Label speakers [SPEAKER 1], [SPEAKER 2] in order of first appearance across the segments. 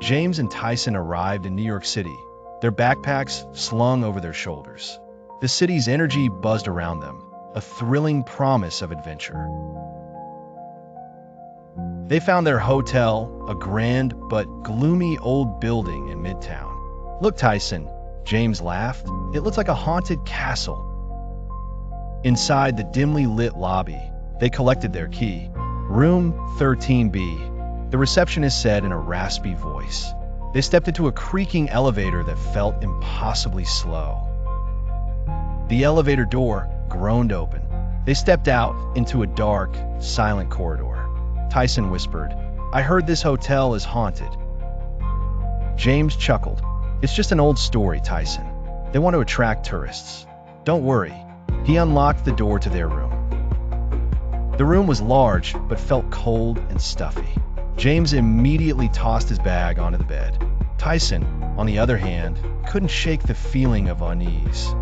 [SPEAKER 1] James and Tyson arrived in New York City, their backpacks slung over their shoulders. The city's energy buzzed around them, a thrilling promise of adventure. They found their hotel, a grand but gloomy old building in Midtown. "Look, Tyson," James laughed. "It looks like a haunted castle." Inside the dimly lit lobby, they collected their key. "Room 13B," the receptionist said in a raspy voice. They stepped into a creaking elevator that felt impossibly slow. The elevator door groaned open. They stepped out into a dark, silent corridor. Tyson whispered, "I heard this hotel is haunted." James chuckled. "It's just an old story, Tyson. They want to attract tourists. Don't worry." He unlocked the door to their room. The room was large, but felt cold and stuffy. James immediately tossed his bag onto the bed. Tyson, on the other hand, couldn't shake the feeling of unease.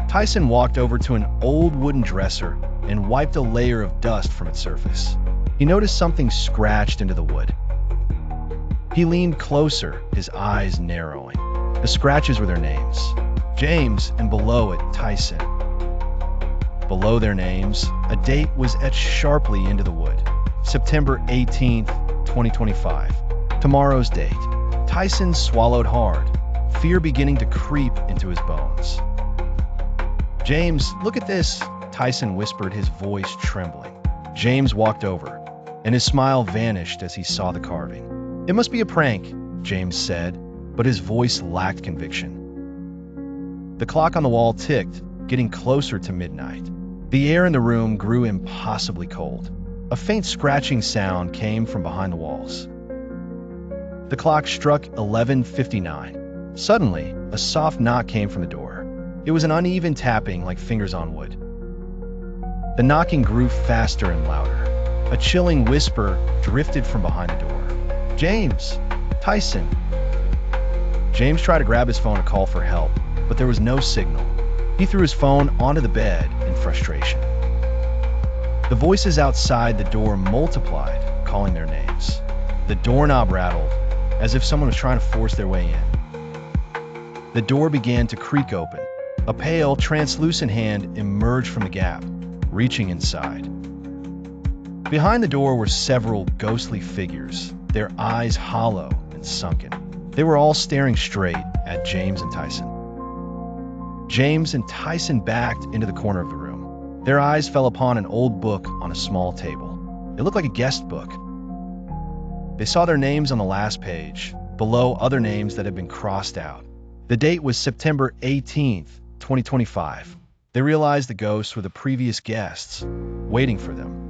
[SPEAKER 1] Tyson walked over to an old wooden dresser and wiped a layer of dust from its surface. He noticed something scratched into the wood. He leaned closer, his eyes narrowing. The scratches were their names. James, and below it, Tyson. Below their names, a date was etched sharply into the wood. September 18th, 2025. Tomorrow's date. Tyson swallowed hard, fear beginning to creep into his bones. "James, look at this," Tyson whispered, his voice trembling. James walked over, and his smile vanished as he saw the carving. "It must be a prank," James said, but his voice lacked conviction. The clock on the wall ticked, getting closer to midnight. The air in the room grew impossibly cold. A faint scratching sound came from behind the walls. The clock struck 11:59. Suddenly, a soft knock came from the door. It was an uneven tapping like fingers on wood. The knocking grew faster and louder. A chilling whisper drifted from behind the door. "James! Tyson!" James tried to grab his phone to call for help, but there was no signal. He threw his phone onto the bed in frustration. The voices outside the door multiplied, calling their names. The doorknob rattled, as if someone was trying to force their way in. The door began to creak open. A pale, translucent hand emerged from the gap, reaching inside. Behind the door were several ghostly figures, their eyes hollow and sunken. They were all staring straight at James and Tyson. James and Tyson backed into the corner of the room. Their eyes fell upon an old book on a small table. It looked like a guest book. They saw their names on the last page, below other names that had been crossed out. The date was September 18th, 2025. They realized the ghosts were the previous guests, waiting for them.